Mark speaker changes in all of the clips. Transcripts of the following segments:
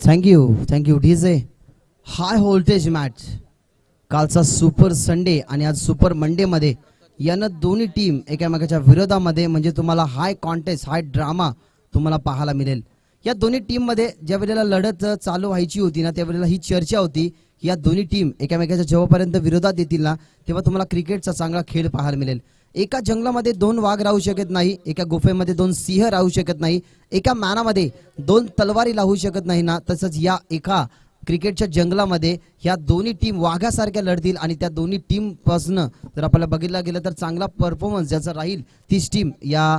Speaker 1: Thank you DJ. High voltage match, कालचा super Sunday आणि आज सुपर मंडे मध्ये यानं दोन्ही टीम एकमेकाच्या विरोधामध्ये म्हणजे तुम्हाला हाय कॉन्टेस्ट हाय ड्रामा तुम्हाला पाहायला मिळेल. या दोन्ही टीम मध्ये ज्या वेळेला लढत चालू व्हायची होती ना त्यावेळेला ही चर्चा होती या दोन्ही टीम एकमेकाच्या जेव्हापर्यंत विरोधात येतील ना तेव्हा तुम्हाला क्रिकेटचा चांगला खेळ पाहायला मिळेल. एका जंगलामध्ये दोन वाघ राहू शकत नाही, एका गुफेमध्ये दोन सिंह राहू शकत नाही, एका मॅनामध्ये दोन तलवारी लावू शकत नाही ना, तसंच या एका क्रिकेटच्या जंगलामध्ये ह्या दोन्ही टीम वाघासारख्या लढतील आणि त्या दोन्ही टीम पासून जर आपल्याला बघितलं गेलं तर चांगला परफॉर्मन्स ज्याचा राहील तीच टीम या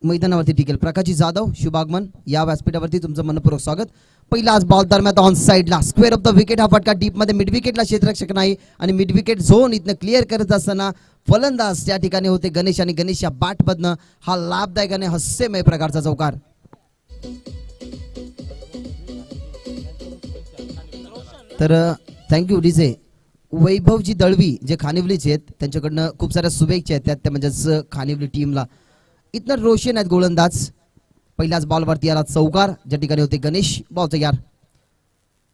Speaker 1: मैदानावरती टिकेल. प्रकाशी जाधव शुभागमन या व्यासपीठावरती तुमचं मनपूर्वक स्वागत. पहिला आज बॉल दरम्यान ऑन साइडला स्क्वेअर ऑफ द विकेट हा फटका डीप मध्ये मिड विकेटला क्षेत्ररक्षक नाही आणि मिड विकेट झोन इथनं क्लिअर करत असताना फलंदाज त्या ठिकाणी होते गणेश आणि गणेश या बॅट मधनं हा लाभदायक आणि हास्यमय प्रकारचा चौकार. तर थँक्यू डीजे. वैभवजी दळवी जे खानिवलीचे आहेत त्यांच्याकडनं खूप साऱ्या शुभेच्छा आहेत त्या म्हणजेच खानिवली टीमला. इथनं रोशन आहेत गोलंदाज. पहिल्याच बॉलवरती आला चौकार ज्या ठिकाणी होते गणेश. बॉल तयार.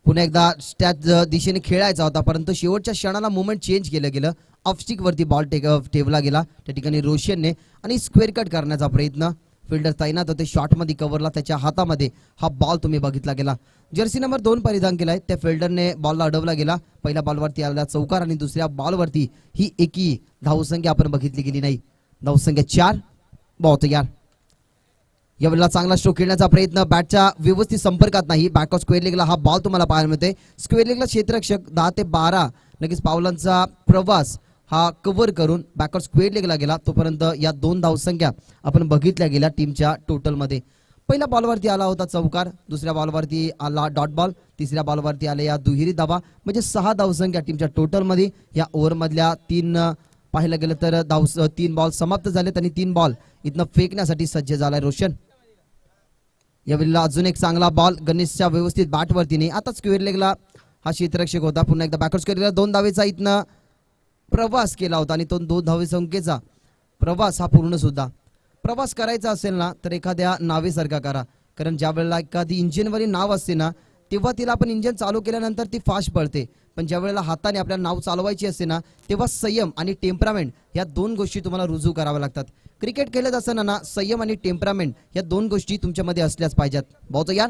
Speaker 1: पुन्हा एकदा त्याच दिशेने खेळायचा होता परंतु शेवटच्या क्षणाला मुवमेंट चेंज केलं गेलं. ऑफस्टिक वरती बॉल ठेवला गेला त्या ठिकाणी रोशनने आणि स्क्वेअर कट करण्याचा प्रयत्न. फिल्डर तैनात होते शॉट मध्ये कव्हरला त्याच्या हातामध्ये हा बॉल तुम्ही बघितला गेला. जर्सी नंबर 2 परिधान केलाय त्या फिल्डरने बॉलला अडवला गेला. पहिल्या बॉलवरती आलेला चौकार आणि दुसऱ्या बॉलवरती ही एकी धावसंख्या आपण बघितली गेली नाही. धावसंख्या 4. बॉल तयार. यावेळेला चांगला स्ट्रोक खेळण्याचा प्रयत्न बॅटच्या व्यवस्थित संपर्कात नाही. बॅक ऑफ स्क्वेअर लेगला हा बॉल तुम्हाला पाहायला मिळते. स्क्वेअर लेगला क्षेत्ररक्षक 10 ते 12 लगेच पावलांचा प्रवास हा कव्हर करून बॅक ऑफ स्क्वेअर लेगला गेला. तोपर्यंत या 2 धावसंख्या आपण बघितल्या गेल्या टीमच्या टोटल मध्ये. पहिल्या बॉलवरती आला होता चौकार, दुसऱ्या बॉलवरती आला डॉट बॉल, तिसऱ्या बॉलवरती आले या दुहेरी धावा म्हणजे 6 धावसंख्या टीमच्या टोटल मध्ये. या ओव्हर मधल्या 3 पाहिलं गेलं तर 3 बॉल समाप्त झालेत आणि 3 बॉल इथनं फेकण्यासाठी सज्ज झालाय रोशन. यावेळेला अजून एक चांगला बॉल गणेशच्या व्यवस्थित बॅटवरती नाही. आता स्क्वेअर लेगला हा क्षेत्ररक्षक होता. पुन्हा एकदा बॅकवर्ड स्क्वेअर लेगला 2 धावेचा इथनं प्रवास केला होता आणि तो 2 धावसंख्येचा प्रवास हा पूर्ण सुद्धा. प्रवास करायचा असेल ना तर एखाद्या नावेसारखा करा, कारण ज्या वेळेला एखादी इंजिनवरील नाव असते ना तेव्हा तिला आपण इंजिन चालू केल्यानंतर ती फास्ट पळते, पण ज्या वेळेला हाताने आपल्याला नाव चालवायची असते ना तेव्हा संयम आणि टेम्परामेंट या 2 गोष्टी तुम्हाला रुजू कराव्या लागतात. क्रिकेट खेळत असताना ना संयम आणि टेम्परामेंट या 2 गोष्टी तुमच्यामध्ये असल्याच पाहिजेत. बहुत यार.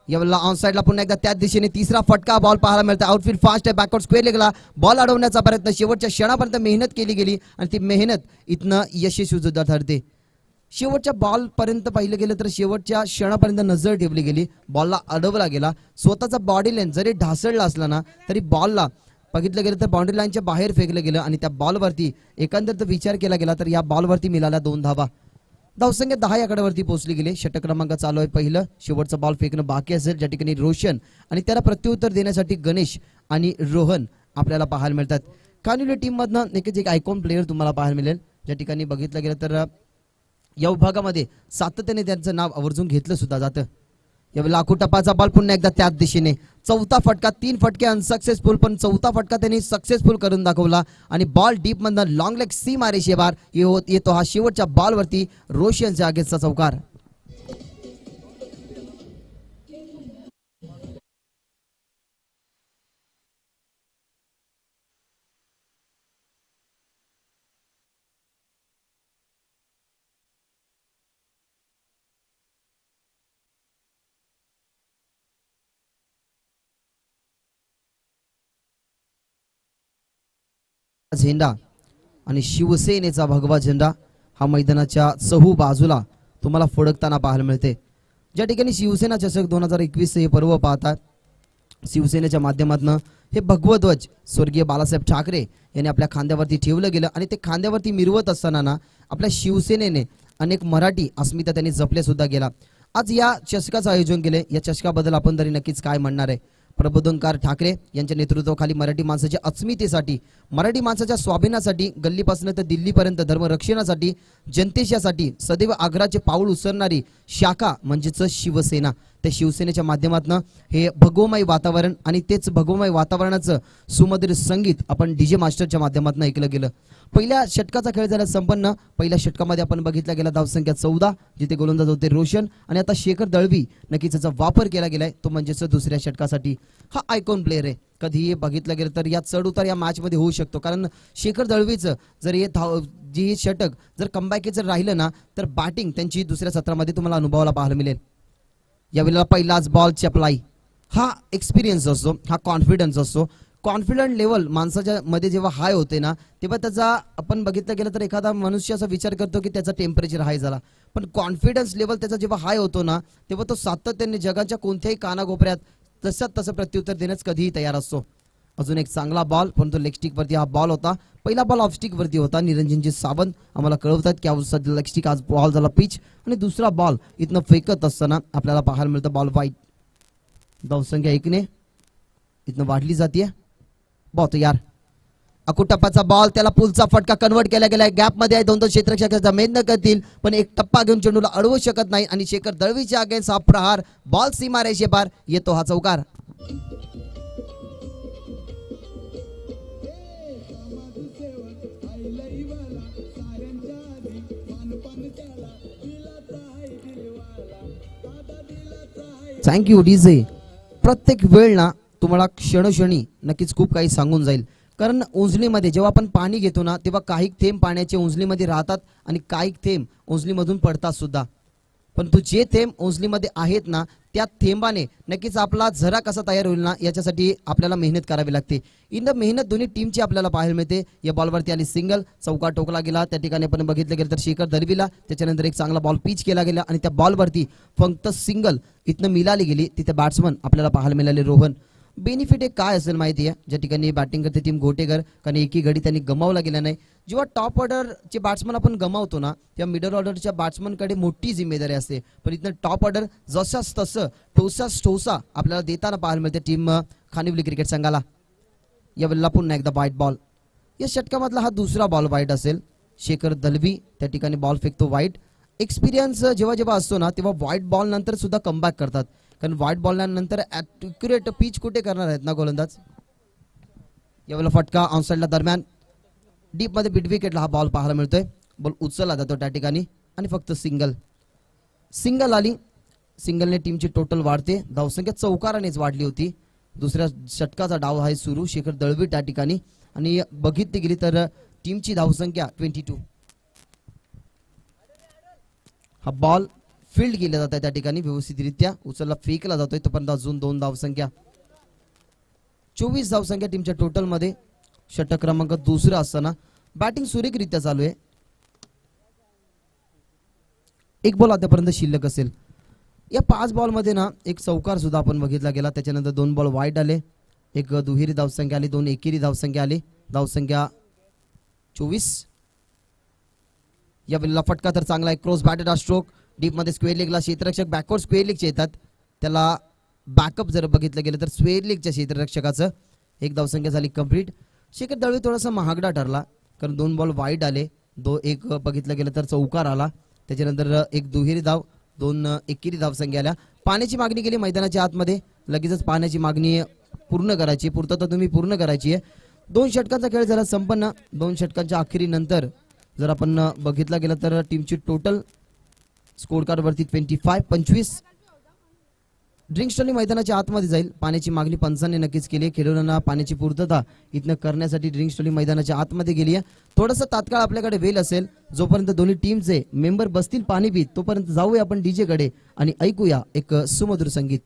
Speaker 1: यावेळेला ऑन साइडला पुन्हा एकदा त्याच दिशेने तिसरा फटका बॉल पाहायला मिळतो. आउटफील्ड फास्ट आहे. बॅकवर्ड स्क्वेअर लेगला बॉल अडवण्याचा प्रयत्न शेवटच्या क्षणापर्यंत मेहनत केली गेली आणि ती मेहनत इथनं यशस्वी सुद्धा ठरते. शेवटच्या बॉल पर्यंत पाहिलं गेलं तर शेवटच्या क्षणापर्यंत नजर ठेवली गेली. बॉलला अडवला गेला. स्वतःचा बॉडी लेंथ जरी ढासळला असला ना तरी बॉलला बघितलं गेलं तर बाउंड्री लाईनच्या बाहेर फेकलं गेलं आणि त्या बॉलवरती एकंदरीत विचार केला गेला तर या बॉलवरती मिळाल्या 2 धावा. धावसंख्या 10 या आकड्यावरती पोहोचली गेली. षटक क्रमांक चालू आहे. पहिलं शेवटचं बॉल फेकणं बाकी असेल ज्या ठिकाणी रोशन आणि त्याला प्रत्युत्तर देण्यासाठी गणेश आणि रोहन आपल्याला पाहायला मिळतात. खानिवली टीम मधनं एक आयकॉन प्लेअर तुम्हाला पाहायला मिळेल ज्या ठिकाणी बघितलं गेलं तर या विभागामध्ये सातत्याने त्यांचं नाव आवर्जून घेतलं सुद्धा जातं. यावेळेला टपाचा बॉल पुन्हा एकदा त्याच दिशेने. चौथा फटका. 3 फटके अनसक्सेसफुल, पण चौथा फटका त्यांनी सक्सेसफुल करून दाखवला आणि बॉल डीप मधनं लॉंग लेग सीमा रेषेबार येतो हा शेवटच्या बॉलवरती रोशनच्या अगेन्स्टचा चौकार. झेंडा आणि शिवसेनेचा भगवा झेंडा हा मैदानाच्या चहू बाजूला तुम्हाला फडकताना पाहायला मिळते. ज्या ठिकाणी शिवसेना चषक 2021 हे पर्व पाहतात शिवसेनेच्या माध्यमातून हे भगवा ध्वज स्वर्गीय बाळासाहेब ठाकरे यांनी आपल्या खांद्यावरती ठेवलं गेलं आणि ते खांद्यावरती मिरवत असताना ना आपल्या शिवसेनेने अनेक मराठी अस्मिता त्यांनी जपले सुद्धा गेला. आज या चषकाचं आयोजन केले. या चषकाबद्दल आपण तरी नक्कीच काय म्हणणार आहे. प्रबोधनकार ठाकरे यांच्या नेतृत्वाखाली मराठी माणसाच्या अस्मितेसाठी, मराठी माणसाच्या स्वाभिमानासाठी, गल्लीपासून तर दिल्लीपर्यंत धर्मरक्षणासाठी, जनतेच्यासाठी सदैव आग्रहाचे पाऊल उचलणारी शाखा म्हणजेच शिवसेना. त्या शिवसेनेच्या माध्यमातून हे भगवमय वातावरण आणि तेच भगवमय वातावरणाचं सुमधुर संगीत आपण डीजे मास्टरच्या माध्यमातून ऐकलं गेलं. पहिल्या षटकाचा खेळ झाला संपन्न. पहिल्या षटकामध्ये आपण बघितला गेला धावसंख्या 14, जिथे गोलंदाज होते रोशन आणि आता शेखर दळवी. नक्कीच त्याचा वापर केला गेलाय, तो म्हणजेच दुसऱ्या षटकासाठी. हा आयकॉन प्लेअर आहे. कधीही बघितलं गेलं तर या चढ उतार या मॅच मध्ये होऊ शकतो, कारण शेखर दळवीचं जर हे षटक जर कमबॅक जर राहिलं ना, तर बॅटिंग त्यांची दुसऱ्या सत्रामध्ये तुम्हाला अनुभवाला पाहायला मिळेल. यावेळेला पहिलाच बॉल चपलाई. हा एक्सपिरियन्स असतो, हा कॉन्फिडन्स असतो. कॉन्फिडंट लेवल माणसाच्या मध्ये जेव्हा हाय होते ना, तेव्हा त्याचा आपण बघितलं गेलं तर एखादा मनुष्य असा विचार करतो की त्याचा टेम्परेचर हाय झाला, पण कॉन्फिडन्स लेवल त्याचा जेव्हा हाय होतो ना, तेव्हा तो सातत्याने जगाच्या कोणत्याही कानाकोपऱ्यात तसं प्रत्युत्तर देण्यास कधीही तयार असतो. अजून एक चांगला बॉल, परंतु लेग स्टिक वरती हा बॉल होता. पहिला बॉल ऑफ स्टिक वरती होता. निरंजनजी सावंत आम्हाला कळवतात की लेग स्टिक आज बॉल झाला पिच, आणि दुसरा बॉल इथनं फेकत असताना आपल्याला पाहायला मिळतं बॉल वाईट. धावसंख्या 1 ने इथनं वाढली जाते. बहुत यार अकुटप्पाचा बॉल, त्याला पुलचा फटका कन्वर्ट केला गेलाय. गॅप मध्ये आहे, 2-2 क्षेत्ररक्षकाचा मेहनत करतील, पण एक टप्पा घेऊन चेंडूला अडवू शकत नाही. आणि शेखर दळवीच्या अगेन्स्ट हा प्रहार, बॉल सीमारेषे पार येतो हा चौकार. Thank you DJ. प्रत्येक वेळ ना तुम्हाला क्षणोक्षणी नक्कीच खूप काही सांगून जाईल, कारण उंजलीमध्ये जेव्हा आपण पाणी घेतो ना, तेव्हा काही थेंब पाण्याचे उंजलीमध्ये राहतात आणि काही थेंब उंजलीमधून पडतात सुद्धा. परंतु जे थेंब उंजलीमध्ये आहेत ना, त्या थेंबाने नक्कीच आपला झरा कसा तयार होईल ना, याच्यासाठी आपल्याला मेहनत करावी लागते. इन द मेहनत दोन्ही टीमची आपल्याला पाहायला मिळते. या बॉलवरती आली सिंगल, चौका टोकला गेला. त्या ठिकाणी आपण बघितलं गेलं तर शेखर दळवीला त्याच्यानंतर एक चांगला बॉल पिच केला गेला आणि त्या बॉलवरती फक्त सिंगल इथनं मिळाली गेली. तिथे बॅट्समन आपल्याला पाहायला मिळाले रोहन. बेनिफिट एक काय असेल माहिती आहे, ज्या ठिकाणी बॅटिंग करते टीम घोटेकर, कारण एकही गडी त्यांनी गमावला गेला नाही. जेव्हा टॉप ऑर्डरचे बॅट्समन आपण गमावतो ना, तेव्हा मिडल ऑर्डरच्या बॅट्समनकडे मोठी जिम्मेदारी असते. पण इथं टॉप ऑर्डर जसाच तसं ठोसा आपल्याला देताना पाहायला मिळते टीम खानिवली क्रिकेट संघाला. यावेळेला पुन्हा एकदा वाईट बॉल. या षटकामधला हा दुसरा बॉल वाईट असेल. शेखर दळवी त्या ठिकाणी बॉल फेकतो वाईट. एक्सपिरियन्स जेव्हा जेव्हा असतो ना, तेव्हा व्हाईट बॉल नंतर सुद्धा कमबॅक करतात, कारण व्हाईट बॉल नंतर ॲक्युरेट पिच कुठे करणार आहेत ना गोलंदाज. यावेळेला फटका ऑनसाइडला दरम्यान डीप मध्ये मिड विकेटला हा बॉल पाहायला मिळतोय. बॉल उचलला जातो त्या ठिकाणी आणि फक्त सिंगल आली. सिंगलने टीमची टोटल वाढते. धावसंख्या चौकारानेच वाढली होती. दुसऱ्या षटकाचा डाव आहे सुरू. शेखर दळवी त्या ठिकाणी, आणि बघितली गेली तर टीमची धावसंख्या 22. हा बॉल फील्ड केला जात आहे त्या ठिकाणी व्यवस्थितरित्या, उचलला फेकला जातोय. तोपर्यंत अजून 2 धावसंख्या, 24 धावसंख्या टीमच्या टोटल मध्ये. षटक क्रमांक दुसरा असताना बॅटिंग सुरेखरित्या चालू आहे. एक बॉल आतापर्यंत शिल्लक असेल. या 5 बॉल मध्ये ना एक चौकार सुद्धा आपण बघितला गेला. त्याच्यानंतर 2 बॉल वाईट आले, एक दुहेरी धावसंख्या आली, 2 एकेरी धावसंख्या आली. धावसंख्या 24. या वेळेला फटका तर चांगला आहे. क्रॉस बॅटेड स्ट्रोक डीप मध्ये स्क्वेअर लेगला. क्षेत्ररक्षक बॅकवर्ड स्क्वेअर लेगचे येतात, त्याला बॅकअप जर बघितलं गेलं तर स्क्वेअर लेगच्या क्षेत्ररक्षकाचं. एक धावसंख्या झाली कंप्लीट. शेखर दळवी थोडासा महागडा ठरला, कारण 2 बॉल वाईट आले. एक बघितलं गेलं तर चौकार आला. त्याच्यानंतर एक दुहेरी धाव, 2 एकेरी धावसंख्या आल्या. पाण्याची मागणी केली मैदानाच्या आतमध्ये. लगेचच पाण्याची मागणी पूर्ण करायची, पूर्तता तुम्ही पूर्ण करायची आहे. 2 षटकांचा खेळ झाला संपन्न. 2 षटकांच्या अखेरीनंतर जर आपण बघितलं गेलं तर टीमची टोटल स्कोर कार्ड वरती 25. ड्रिंक्स टॉली मैदानाच्या आतमध्ये जाईल. पाण्याची मागणी पंचांनी नक्कीच केली आहे. खेळाडूंना पाण्याची पूर्तता इथनं करण्यासाठी ड्रिंक्स टॉली मैदानाच्या आतमध्ये गेली आहे. थोडंसं तात्काळ आपल्याकडे वेळ असेल, जोपर्यंत दोन्ही टीमचे मेंबर बसतील पाणी पीत, तोपर्यंत जाऊया आपण डीजे कडे आणि ऐकूया एक सुमधुर संगीत.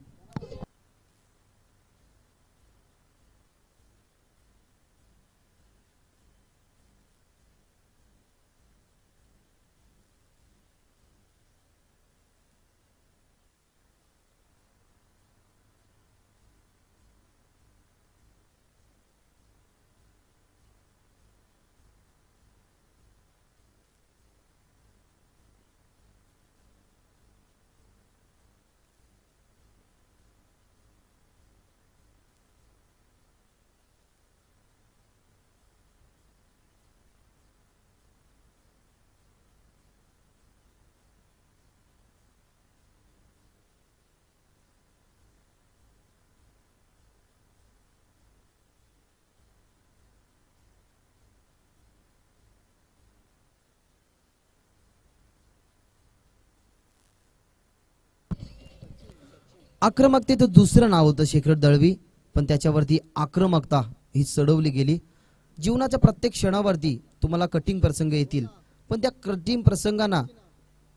Speaker 1: आक्रमकतेचं दुसरं नाव होतं शेखर दळवी, पण त्याच्यावरती आक्रमकता ही चढवली गेली. जीवनाच्या प्रत्येक क्षणावरती तुम्हाला कठीण प्रसंग येतील, पण त्या कठीण प्रसंगांना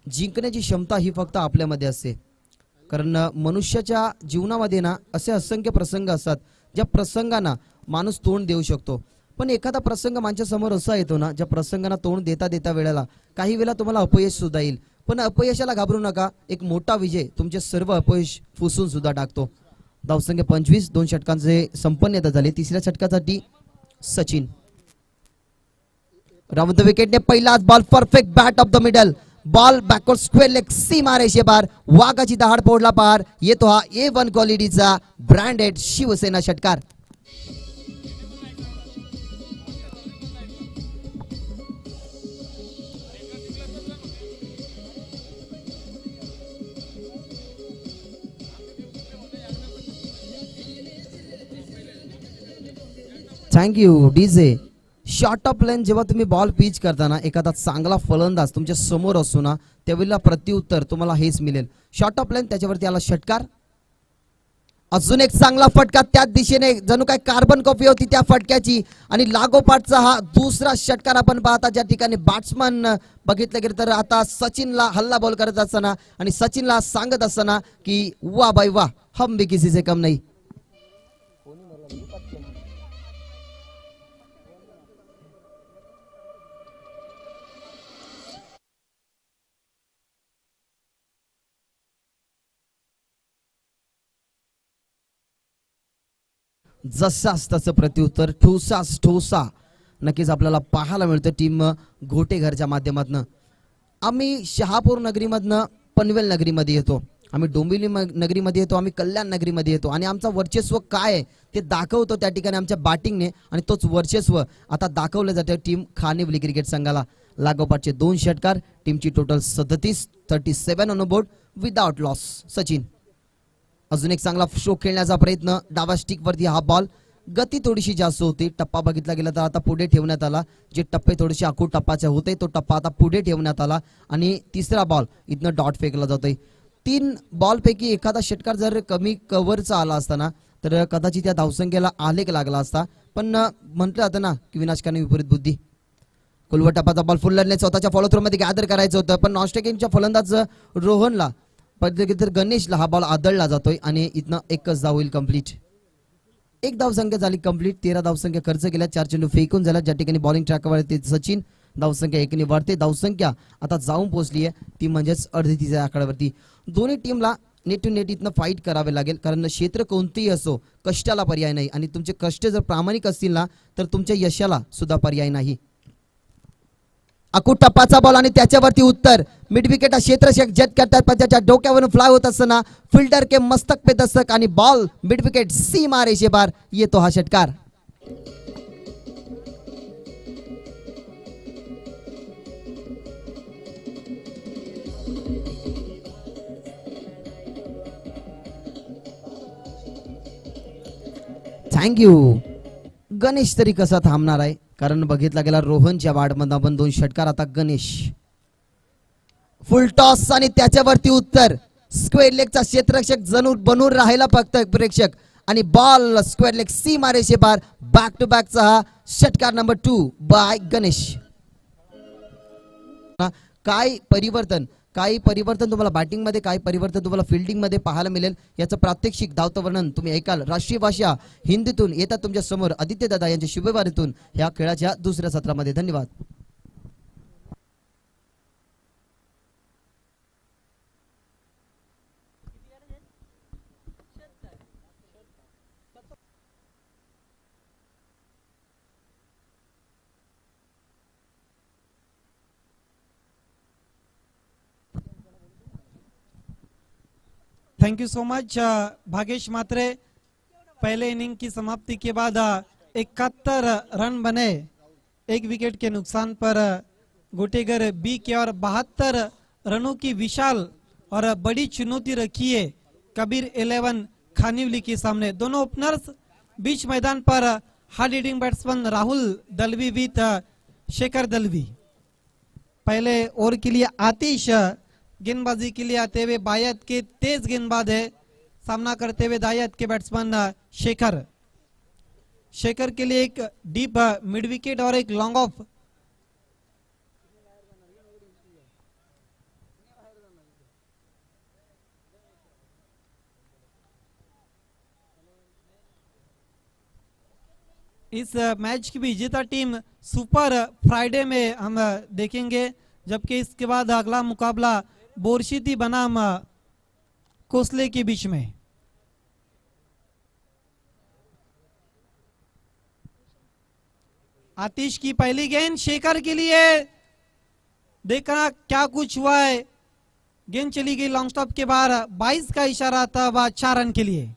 Speaker 1: जिंकण्याची क्षमता ही फक्त आपल्यामध्ये असते. कारण मनुष्याच्या जीवनामध्ये ना असे असंख्य प्रसंग असतात ज्या प्रसंगांना माणूस तोंड देऊ शकतो, पण एखादा प्रसंग माझ्यासमोर असा येतो ना ज्या प्रसंगांना तोंड देता देता वेळेला काही वेळा तुम्हाला अपयश सुद्धा येईल, पण अपयशाला घाबरू नका. एक मोठा विजय तुमचे सर्व अपयश पुसून सुद्धा टाकतो. धावसंख्या 25, 2 षटकांचे संपन्नता झाले. तिसऱ्या षटकासाठी सचिन. राउंड द विकेटने पहिलाच ball perfect bat off the middle, ball backward square leg सीमा रेषेपार, वाघाची दहाड फोडला पार. येतो हा A1 क्वालिटीचा ब्रँडेड शिवसेना षटकार. Thank you DJ. शॉर्ट ऑफ लेन जेव्हा तुम्ही बॉल पिच करताना एखादा चांगला फलंदाज तुमच्या समोर असतो ना त्यावेळेला प्रत्युत्तर तुम्हाला हेच मिळेल. शॉर्ट ऑफ लेन त्याच्यावरती आला षटकार. अजून एक चांगला फटका त्याच दिशेने, जणू काय कार्बन कॉपी होती त्या फटक्याची, आणि लागोपाठचा हा दुसरा षटकार आपण पाहता ज्या ठिकाणी बॅट्समन बघितलं गेलं तर आता सचिनला हल्ला बॉल करत असताना आणि सचिनला सांगत असताना की वा बाई वा, हम भी किसी से कम नहीं. जसाच तसं प्रत्युत्तर ठोसास ठोसा नक्कीच आपल्याला पाहायला मिळतं टीम घोटेघरच्या माध्यमातून. आम्ही शहापूर नगरीमधनं पनवेल नगरीमध्ये येतो, आम्ही डोंबिवली नगरीमध्ये येतो, आम्ही कल्याण नगरीमध्ये येतो, आणि आमचं वर्चस्व काय आहे ते दाखवतो त्या ठिकाणी आमच्या बॅटिंगने, आणि तोच वर्चस्व आता दाखवलं जातं टीम खानिवली क्रिकेट संघाला. लागोपाठचे 2 षटकार, टीमची total 37 on board without loss. Sachin अजून एक चांगला स्ट्रोक खेळण्याचा प्रयत्न, डावा स्टिक वरती हा बॉल, गती थोडीशी जास्त होती. टप्पा बघितला गेला तर आता पुढे ठेवण्यात आला, जे टप्पे थोडेसे आखूड टप्पाचे होते तो टप्पा आता पुढे ठेवण्यात आला, आणि तिसरा बॉल इथनं डॉट फेकला जातोय. 3 बॉल पैकी एखादा षटकार जर कमी कव्हरचा आला असताना तर कदाचित त्या धावसंख्येला आलेख लागला असता, पण म्हटलं जातं ना की विनाशकाने विपरीत बुद्धी. कुलवा टप्पाचा बॉल फुल्लरने स्वतःच्या फॉलो थ्रो मध्ये गॅदर करायचं होतं, पण नॉस्ट्रेकिंगच्या फलंदाज रोहनला तर गणेशला हा बॉल आदळला जातोय, आणि इथनं एकच धाव होईल कंप्लीट. 1 धावसंख्या झाली कंप्लीट. 13 धावसंख्या खर्च केल्या, 4 चेंडू फेकून झाला. ज्या ठिकाणी बॉलिंग ट्रॅकवर सचिन, धावसंख्या 1 ने वाढते. धावसंख्या आता जाऊन पोहोचली आहे ती म्हणजेच 38 आकड्यावरती. दोन्ही टीमला नेट टू नेट इथनं फाईट करावे लागेल, कारण क्षेत्र कोणतेही असो कष्टाला पर्याय नाही, आणि तुमचे कष्ट जर प्रामाणिक असतील ना तर तुमच्या यशाला सुद्धा पर्याय नाही. अकूट टप्पाचा बॉल आणि त्याच्यावरती उत्तर, मिड विकेट क्षेत्ररक्षक जट करतात, पण त्याच्या डोक्यावरून फ्लाय होत असताना फिल्डर के मस्तक पे दस्तक, आणि बॉल मिड विकेट सीमा रेषेपार. येतो हा षटकार. थँक्यू. गणेश तरी कसा थांबणार आहे, कारण बघितला गेला रोहनच्या वाढमध्ये आपण 2 षटकार. आता गणेश फुल टॉस आणि त्याच्यावरती उत्तर, स्क्वेअर लेगचा क्षेत्ररक्षक जणू बनून राहिला फक्त प्रेक्षक, आणि बॉल स्क्वेअर लेग सीमा रेषेपार. बॅक टू बॅकचा हा षटकार नंबर 2 बाय गणेश. काय परिवर्तन तुम्हाला बॅटिंग मध्ये, काय परिवर्तन तुम्हाला फिल्डिंग मध्ये पाहायला मिळेल याचं प्रात्यक्षिक धावतं वर्णन तुम्ही ऐकाल राष्ट्रीय भाषा हिंदीतून येतात तुमच्या समोर आदित्य दादा यांच्या शुभवारीतून ह्या खेळाच्या दुसऱ्या सत्रामध्ये. धन्यवाद.
Speaker 2: Thank you so much Bhagesh Mhatre. पहले इनिंग की समाप्ति के बाद 71 रन बने, 1 विकेट के नुकसान पर गोटेगर बी के, और 72 रनों की विशाल और बड़ी चुनौती रखी है कबीर 11 खानिवली के सामने. दोनों ओपनर्स बीच मैदान पर hard hitting batsman Rahul Dalvi with Shekhar Dalvi. पहले ओवर के लिए आतिश गेंदबाजी के लिए आते हुए बायत के तेज गेंदबाज है सामना करते हुए दायत के बैट्समैन शेखर। शेखर के लिए एक डीप मिड विकेट और एक लॉन्ग ऑफ। इस मैच की विजेता टीम सुपर फ्राइडे में हम देखेंगे, जबकि इसके बाद अगला मुकाबला बोरशीती बनाम कोसले के बीच में। आतिश की पहली गेंद शेखर के लिए, देखना क्या कुछ हुआ है। गेंद चली गई लॉन्ग स्टॉप के बाहर, 22 का इशारा था वह 4 रन के लिए।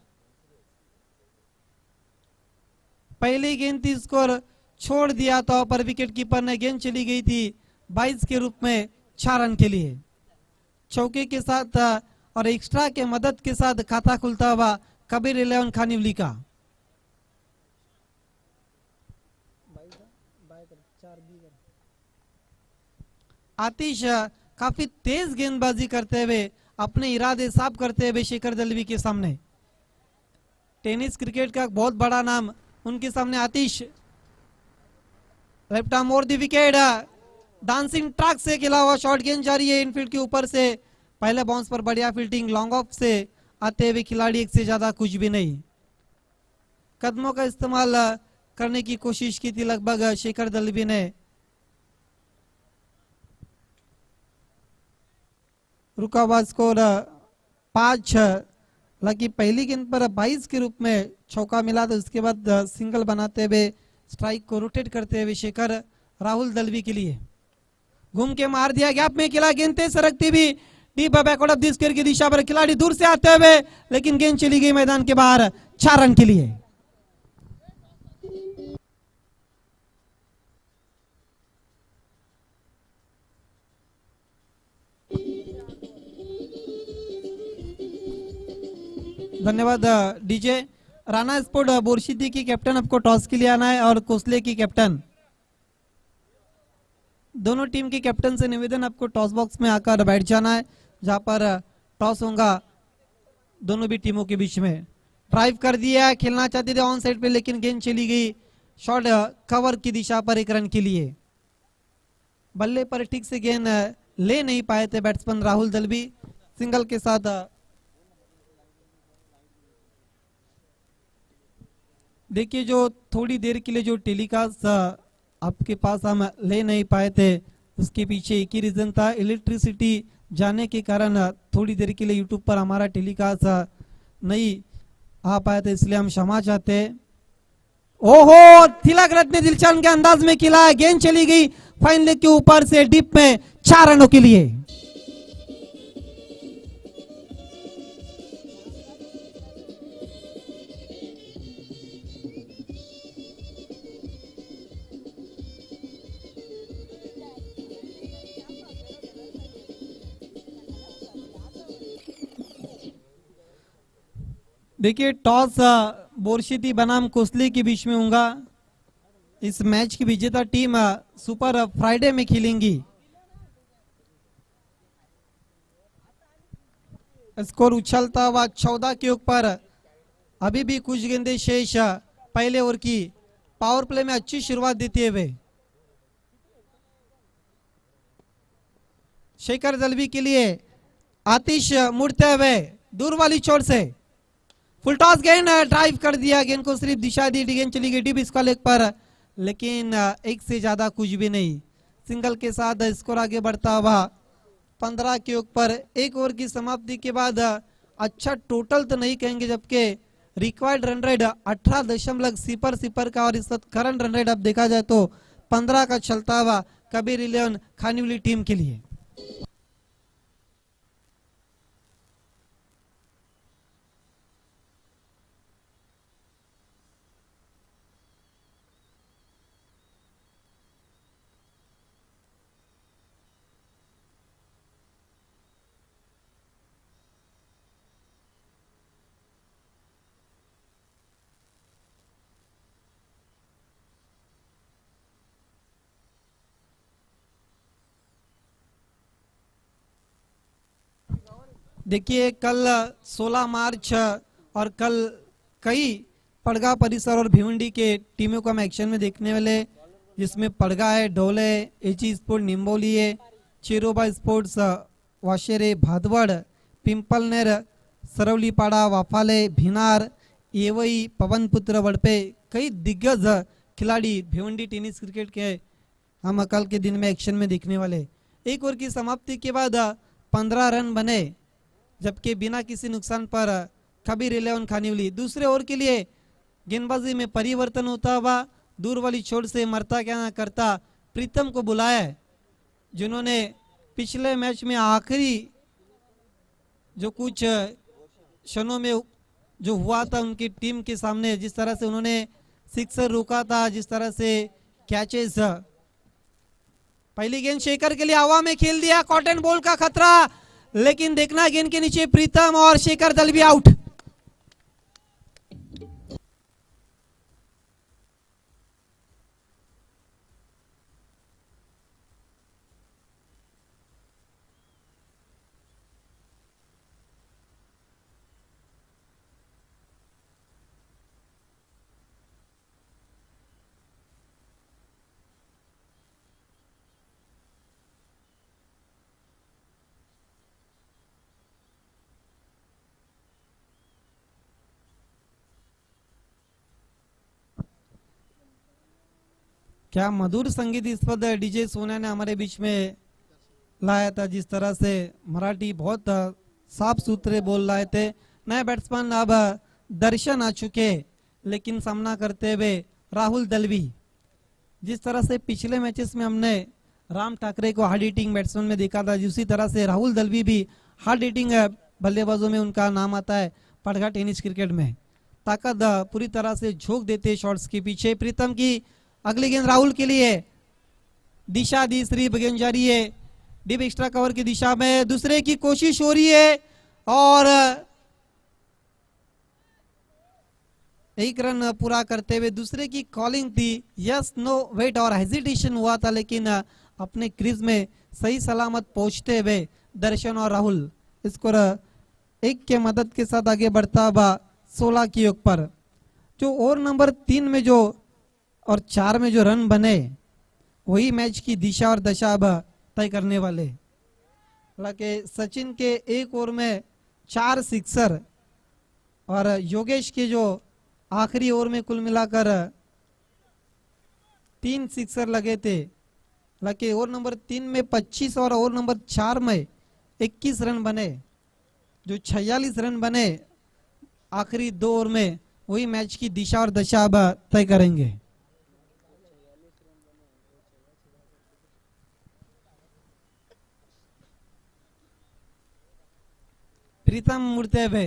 Speaker 2: पहली गेंद थी, स्कोर छोड़ दिया था पर विकेट कीपर ने गेंद चली गई थी 22 के रूप में 4 रन के लिए। चौके के साथ और एक्स्ट्रा के मदद के साथ खाता खुलता हुआ कबीर 11 खानिवली का। आतिश काफी तेज गेंदबाजी करते हुए अपने इरादे साफ करते हुए शेखर दलवी के सामने। टेनिस क्रिकेट का बहुत बड़ा नाम उनके सामने आतिश। लेफ्ट आर्म और दी विकेट, डांसिंग ट्रैक से खेला हुआ शॉर्ट गेंद जारी है इनफील्ड के ऊपर से। पहले बाउंस पर बढ़िया फील्डिंग, लॉन्ग ऑफ से आते हुए खिलाड़ी एक से ज्यादा कुछ भी नहीं। कदमों का इस्तेमाल करने की कोशिश की थी लगभग शेखर दलवी ने। रुका हुआ स्कोर 5। हालांकि पहली गेंद पर 22 के रूप में चौका मिला था, उसके बाद सिंगल बनाते हुए स्ट्राइक को रोटेट करते हुए शेखर राहुल दलवी के लिए घूम के मार दिया। गैप में खिला, गेंद तेज सरकती भी deep backward of the square की दिशा पर, खिलाड़ी दूर से आते हुए, लेकिन गेंद चली गई मैदान के बाहर 4 रन के लिए। धन्यवाद डीजे। राणा स्पोर्ट बोरशीती की कैप्टन आपको टॉस के लिए आना है और कोसले की कैप्टन, दोनों टीम के कैप्टन से निवेदन आपको टॉस बॉक्स में आकर बैठ जाना है, जहां पर टॉस होगा दोनों भी टीमों के बीच में। ड्राइव कर दिया, खेलना चाहते थे ऑन साइड पे, लेकिन गेंद चली गई शॉर्ट कवर की दिशा पर 1 रन के लिए। बल्ले पर ठीक से गेंद ले नहीं पाए थे बैट्समैन राहुल दलवी। सिंगल के साथ देखिए, जो थोड़ी देर के लिए जो टेलीकास्ट आपके पास हम ले नहीं पाए थे, उसके पीछे एक ही रीजन था, इलेक्ट्रिसिटी जाने के कारण थोड़ी देर के लिए यूट्यूब पर हमारा टेलीकास्ट नहीं आ पाया था, इसलिए हम क्षमा चाहते हैं। ओहो, तिलक रत्न दिलचस्प के अंदाज में खिला, गेंद चली गई फाइन लेग के ऊपर से डीप में 4 रनों के लिए। देखिए, टॉस बोरशीती बनाम कोसली के बीच में होगा। इस मैच की विजेता टीम सुपर फ्राइडे में खेलेंगी। स्कोर उछलता हुआ 14 के ऊपर, अभी भी कुछ गेंदें शेष पहले ओवर की। पावर प्ले में अच्छी शुरुआत देते हुए शेखर दलवी के लिए आतिश मुड़ते हुए दूर वाली चोट से फुल टॉस गेंद, ड्राइव कर दिया, गेंद को सिर्फ दिशा दी, गेंद चली गई डीप स्क्वायर लेग पर, लेकिन एक से ज्यादा कुछ भी नहीं। सिंगल के साथ स्कोर आगे बढ़ता हुआ 15 के ऊपर। 1 ओवर की समाप्ति के बाद अच्छा टोटल तो नहीं कहेंगे, जबकि रिक्वायर्ड रन रेट 18.00 का, और इस वक्त करंट रन रेट अब देखा जाए तो 15 का चलता हुआ कबीर 11 खानिवली टीम के लिए। देखिए कल 16 मार्च और कल कई पड़गा परिसर और भिवंडी के टीमों को हम एक्शन में देखने वाले, जिसमें पड़गा है, ढोले, एची स्पोर्ट निम्बोली है, चिरोबा स्पोर्ट्स वाशेरे, भादवड़, पिंपलनेर, सरवलीपाड़ा, वाफाले, भिनार, येवई, पवनपुत्र, वड़पे, कई दिग्गज खिलाड़ी भिवंडी टेनिस क्रिकेट के हम कल के दिन में एक्शन में देखने वाले। एक ओवर की समाप्ति के बाद 15 रन बने, जबकि बिना किसी नुकसान पर कबीर 11 खानिवली। दूसरे ओवर के लिए गेंदबाजी में परिवर्तन होता हुआ दूर वाली छोर से मरता क्या ना करता प्रीतम को बुलाया, जिन्होंने पिछले मैच में आखिरी जो कुछ क्षणों में जो हुआ था उनकी टीम के सामने, जिस तरह से उन्होंने सिक्सर रोका था, जिस तरह से कैचेस। पहली गेंद शेखर के लिए हवा में खेल दिया, कॉटन बॉल का खतरा, लेकिन देखना गेंद के नीचे प्रीतम और शेखर दलवी आउट। क्या मधुर संगीत इस पर डीजे सोना ने हमारे बीच में लाया था, जिस तरह से मराठी बहुत साफ सुथरे बोल रहे थे। नए बैट्समैन अब दर्शन आ चुके, लेकिन सामना करते हुए राहुल दलवी। जिस तरह से पिछले मैचेस में हमने राम ठाकरे को हार्ड हिटिंग बैट्समैन में देखा था, उसी तरह से राहुल दलवी भी हार्ड हिटिंग बल्लेबाजों में उनका नाम आता है पड़गा टेनिस क्रिकेट में। ताकत पूरी तरह से झोंक देते शॉट्स के पीछे। प्रीतम की अगली गेंद राहुल के लिए, दिशा तीसरी गेंद जारी है डीप एक्स्ट्रा कवर की दिशा में, दूसरे की कोशिश हो रही है और एक रन पूरा करते हुए दूसरे की कॉलिंग थी, यस नो वेट और हेजिटेशन हुआ था, लेकिन अपने क्रीज में सही सलामत पहुंचते हुए दर्शन और राहुल स्कोर 1 के मदद के साथ आगे बढ़ता हुआ 16 की योग पर। जो ओवर नंबर 3 में जो और 4 में जो रन बने, वही मैच की दिशा और दशा अब तय करने वाले। हालांकि सचिन के एक ओवर में 4 सिक्सर और योगेश के जो आखिरी ओवर में कुल मिलाकर 3 सिक्सर लगे थे। हालांकि ओवर नंबर 3 में 25 और ओवर नंबर 4 में 21 रन बने, जो 46 रन बने आखिरी 2 ओवर में, वही मैच की दिशा और दशा अब तय करेंगे। प्रीतम मुड़ते हुए,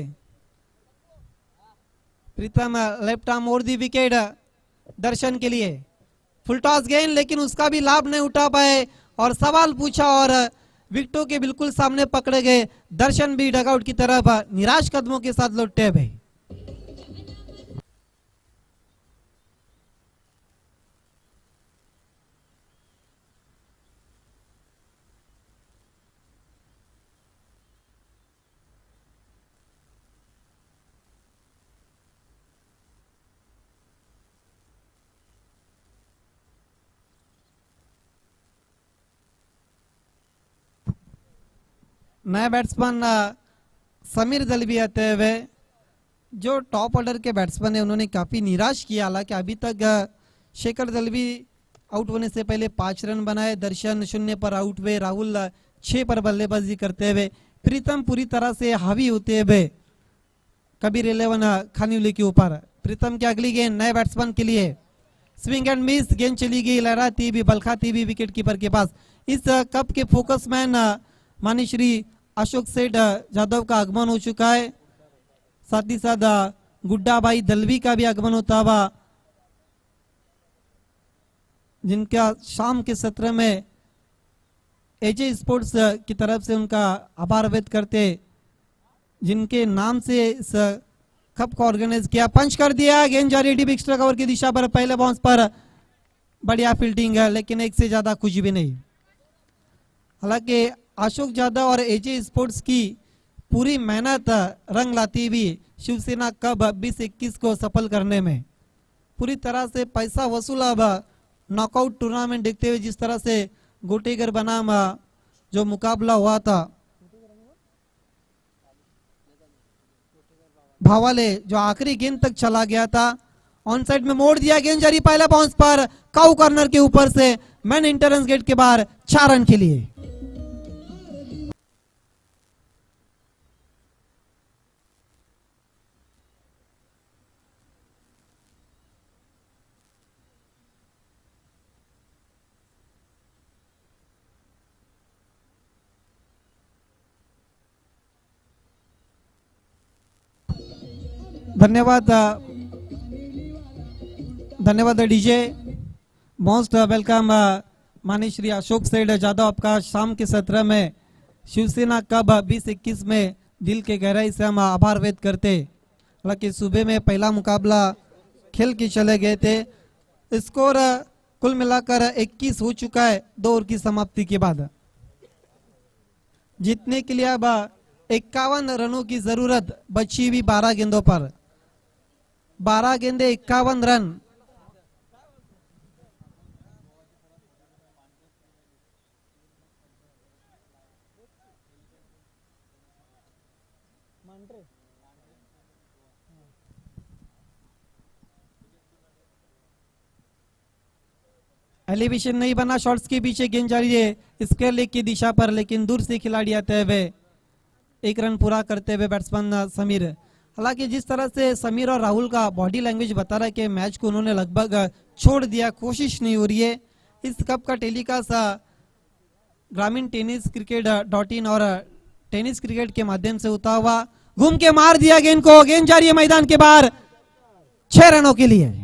Speaker 2: Pritam left arm over the wicket Darshan के लिए, फुल टॉस गेंद, लेकिन उसका भी लाभ नहीं उठा पाए और सवाल पूछा और विकेटों के बिल्कुल सामने पकड़े गए। दर्शन भी डगआउट की तरफ निराश कदमों के साथ लौटते हुए। नया बैट्समैन समीर दलवी आते हुए, जो टॉप ऑर्डर के बैट्समैन है, उन्होंने काफी निराश किया। हालांकि अभी तक शेखर दलवी आउट होने से पहले 5 रन बनाए, दर्शन 0 पर आउट हुए, राहुल 6 पर बल्लेबाजी करते हुए, प्रीतम पूरी तरह से हावी होते हुए कबीर 11 खानिवली के ऊपर। प्रीतम की अगली गेंद नए बैट्समैन के लिए, स्विंग एंड मिस, गेंद चली गई, लहराती भी बलखाती भी विकेट कीपर के पास। इस कप के फोकसमैन मानी श्री अशोक सेठ जादव का आगमन हो चुका है, साथ ही साथ गुड्डा भाई दलवी का भी आगमन होता हुआ, जिनका शाम के सत्र में एजे स्पोर्ट्स की तरफ से उनका आभार व्यक्त करते, जिनके नाम से इस कप को ऑर्गेनाइज किया। पंच कर दिया, गेंद जारी डीप एक्स्ट्रा कवर की दिशा पर, पहले बाउंस पर बढ़िया फील्डिंग है, लेकिन एक से ज्यादा कुछ भी नहीं। हालांकि अशोक यादव और एजे स्पोर्ट्स की पूरी मेहनत रंग लाती हुई शिवसेना कब 2021 को सफल करने में पूरी तरह से पैसा वसूल। अब नॉकआउट टूर्नामेंट देखते हुए जिस तरह से गोटेगर बनाम जो मुकाबला हुआ था, भावाले जो आखिरी गेंद तक चला गया था, ऑन साइड में मोड़ दिया, गेंद जारी पहला बाउंस पर काउ कॉर्नर के ऊपर से मैन इंटरेंस गेट के बाहर 4 रन के लिए। धन्यवाद धन्यवाद डीजे। मोस्ट वेलकम माननीय श्री अशोक सेठ जादव, आपका शाम के सत्र में शिवसेना कब 2021 में दिल के गहराई से हम आभार व्यक्त करते। हालांकि सुबह में पहला मुकाबला खेल के चले गए थे, स्कोर कुल मिलाकर 21 हो चुका है 2 ओवर की समाप्ति के बाद। जीतने के लिए अब 51 रनों की जरूरत बची हुई 12 गेंदों पर, 12 गेंदे 51 रन। एलिवेशन नहीं बना, शॉट्स के पीछे गेंद जारी है स्क्वायर लेग की दिशा पर, लेकिन दूर से खिलाड़ी आते हुए 1 रन पूरा करते हुए बैट्समैन समीर। हालांकि जिस तरह से समीर और राहुल का बॉडी लैंग्वेज बता रहा है कि मैच को उन्होंने लगभग छोड़ दिया, कोशिश नहीं हो रही है। इस कप का टेलीकास्ट ग्रामीण टेनिस क्रिकेट .in और टेनिस क्रिकेट के माध्यम से होता हुआ, घूम के मार दिया गेंद को, गेंद जारी है मैदान के बाहर 6 रनों के लिए।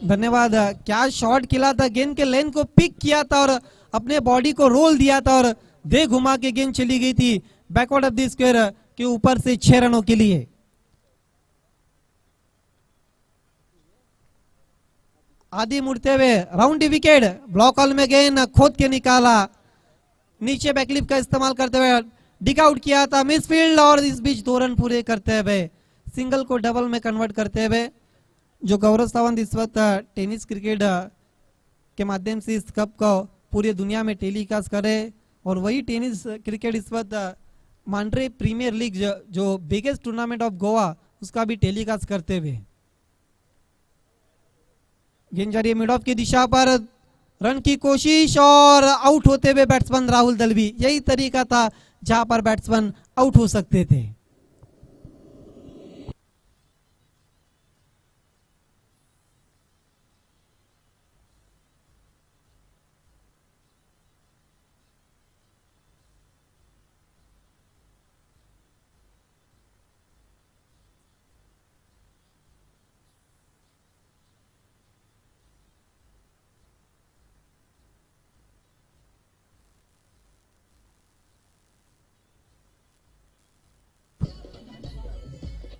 Speaker 2: धन्यवाद। क्या शॉट खेला था, गेंद के लेंथ को पिक किया था और अपने बॉडी को रोल दिया था और दे घुमा के गेंद चली गई थी बैकवर्ड ऑफ द स्क्वायर के ऊपर से 6 रनों के लिए। आदि मुड़ते हुए राउंड विकेट, ब्लॉक हॉल में गेंद खोद के निकाला, नीचे बैकलिप का इस्तेमाल करते हुए डिक आउट किया था मिसफील्ड, और इस बीच 2 रन पूरे करते हुए सिंगल को डबल में कन्वर्ट करते हुए जो गौरव सावंत इस वक्त टेनिस क्रिकेट के माध्यम से इस कप को पूरी दुनिया में टेलीकास्ट करे, और वही टेनिस क्रिकेट इस वक्त मांड्रे प्रीमियर लीग जो बिगेस्ट टूर्नामेंट ऑफ गोवा उसका भी टेलीकास्ट करते हुए। गेंद जा रही है मिड ऑफ की दिशा पर, रन की कोशिश और आउट होते हुए बैट्समैन राहुल दलवी। यही तरीका था जहां पर बैट्समैन आउट हो सकते थे।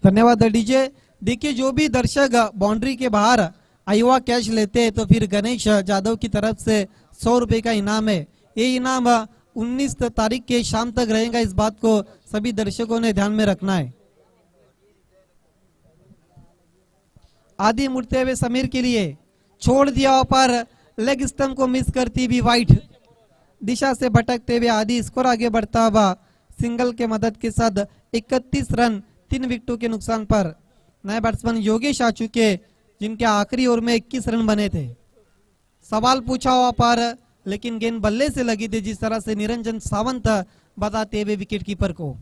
Speaker 2: धन्यवाद डीजे। देखिए जो भी दर्शक बाउंड्री के बाहर आईवा कैच लेते हैं तो फिर गणेश जादव की तरफ से 100 रुपए का इनाम है। ये इनाम 19 तारीख के शाम तक रहेगा, इस बात को सभी दर्शकों ने ध्यान में रखना है। आदि मुड़ते हुए समीर के लिए छोड़ दिया पर लेग स्टंप को मिस करती हुई वाइट दिशा से भटकते हुए आदि स्कोर आगे बढ़ता हुआ सिंगल के मदद के साथ 31 रन 3 विकेटों के नुकसान पर। नए बैट्समैन योगेश आ चुके जिनके आखिरी ओवर में 21 रन बने थे। सवाल पूछा हुआ पर लेकिन गेंद बल्ले से लगी थी, जिस तरह से निरंजन सावंत बताते हुए विकेट कीपर को।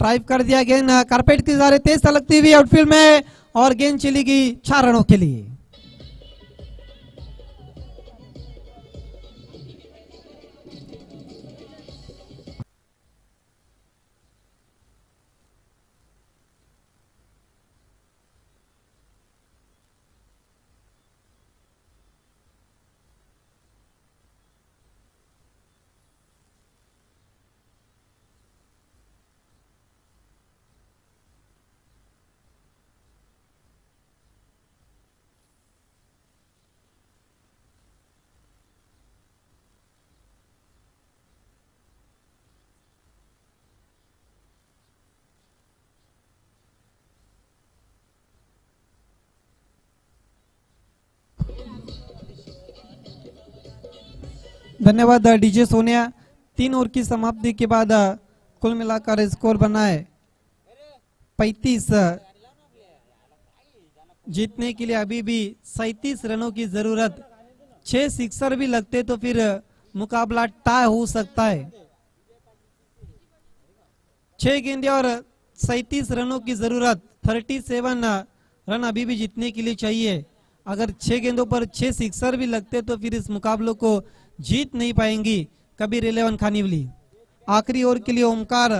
Speaker 2: ड्राइव कर दिया गेंद कारपेट के सहारे तेज लगती हुई आउटफील्ड में, और गेंद चली गई 4 रनों के लिए। धन्यवाद डीजे सोनिया। 3 ओवर की समाप्ति के बाद कुल मिलाकर स्कोर बना है 35। जीतने के लिए अभी भी 37 रनों की जरूरत। 6 सिक्सर भी लगते तो फिर मुकाबला टाई हो सकता है। 6 गेंदे और 37 रनों की जरूरत। 37 रन अभी भी जीतने के लिए चाहिए। अगर 6 गेंदों पर 6 सिक्सर भी लगते तो फिर इस मुकाबलों को जीत नहीं पाएंगी कबीर 11 खानिवली। आखिरी ओवर के लिए Omkar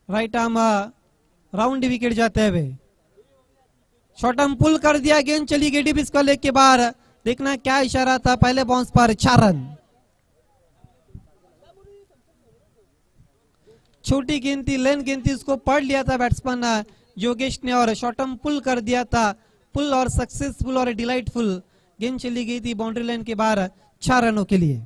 Speaker 2: right arm round wicket जाते हुए शॉर्ट आर्म पुल कर दिया। गेंद चली गई डीप स्क्वायर लेग के बाहर। देखना क्या इशारा था। पहले बाउंस पर 4 रन। छोटी गेंद थी, लेन गेंद थी, उसको पढ़ लिया था बैट्समैन योगेश ने और शॉर्ट आर्म पुल कर दिया था। पुल और सक्सेसफुल और डिलाइटफुल गेंद चली गई थी बाउंड्री लाइन के बाहर 4 रनों के लिए।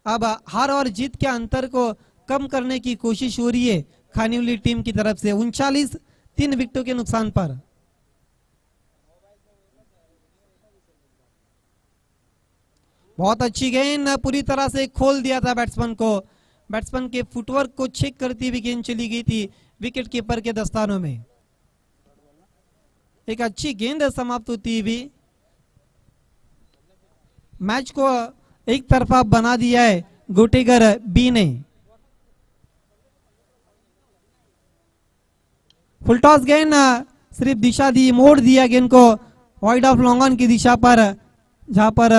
Speaker 2: अब हार और जीत के अंतर को कम करने की कोशिश हो रही है खानिवली टीम की तरफ से। 39 3 विकेटों के नुकसान पर। बहुत अच्छी गेंद, पूरी तरह से खोल दिया था बैट्समैन को। बैट्समैन के फुटवर्क को चेक करती हुई गेंद चली गई थी विकेट कीपर के दस्तानों में। एक अच्छी गेंद समाप्त होती हुई मैच को एक तरफा बना दिया है गोटेगर बी ने। फुल टॉस गेंद सिर्फ दिशा दी, मोड़ दिया गेंद को वाइड ऑफ लॉन्ग ऑन की दिशा पर, जहां पर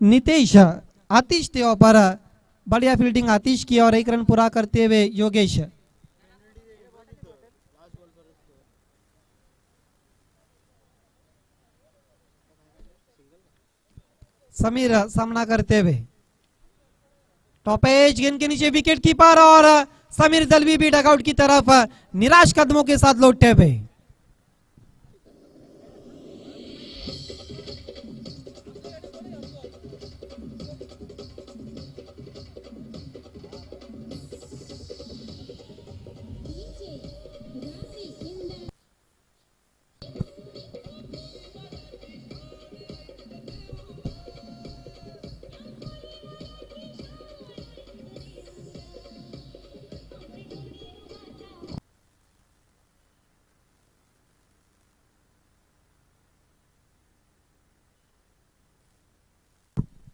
Speaker 2: नितेश आतिश थे वहां पर बढ़िया फील्डिंग आतिश की और 1 रन पूरा करते हुए योगेश। समीर सामना करते हुए टॉप एज गेंद के नीचे विकेट कीपर और समीर दलवी भी डगआउट की तरफ निराश कदमों के साथ लौटते हुए।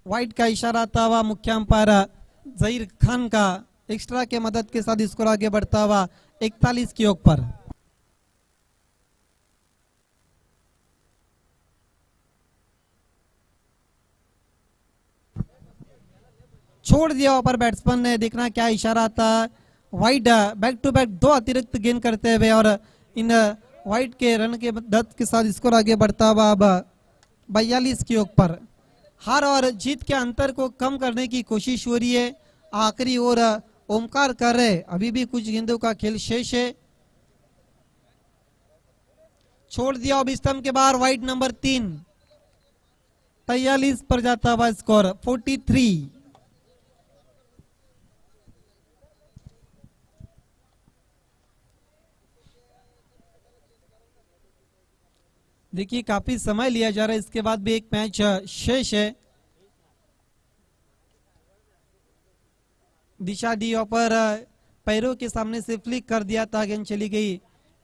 Speaker 2: वाइड का इशारा था हुआ मुख्य अंपायर जहीर खान का। एक्स्ट्रा के मदद के साथ स्कोर आगे बढ़ता हुआ 41 की ओर पर। छोड़ दिया ऊपर बैट्समैन ने। देखना क्या इशारा था। वाइड बैक टू बैक 2 अतिरिक्त गेंद करते हुए और इन वाइड के रन के मदद के साथ स्कोर आगे बढ़ता हुआ अब 42 की ओर पर। हार और जीत के अंतर को कम करने की कोशिश हो रही है। आखिरी ओवर ओमकार कर रहे। अभी भी कुछ गेंदों का खेल शेष है। छोड़ दिया अब स्तंभ के बाहर वाइड नंबर 3। 43 पर जाता हुआ स्कोर 43। देखिए काफी समय लिया जा रहा है। इसके बाद भी एक मैच शेष है। दिशा दी पर पैरों के सामने से फ्लिक कर दिया था। गेंद चली गई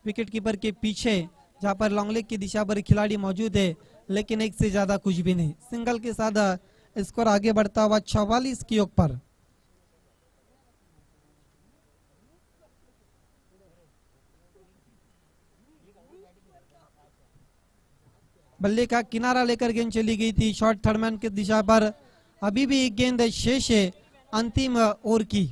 Speaker 2: विकेट कीपर के पीछे, जहां पर लॉन्ग लेग की दिशा पर खिलाड़ी मौजूद है, लेकिन एक से ज्यादा कुछ भी नहीं। सिंगल के साथ स्कोर आगे बढ़ता हुआ 44 की ओर पर। बल्ले का किनारा लेकर गेंद चली गई थी शॉर्ट थर्ड मैन की दिशा पर। अभी भी एक गेंद शेष है अंतिम ओवर की।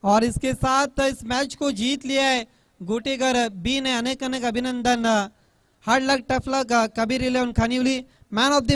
Speaker 2: और इसके साथ इस मैच को जीत लिया है गोटेगर बी ने। अनेक अनेक अभिनंदन। Hard luck tough luck Kabir 11 Khanivali. Man of the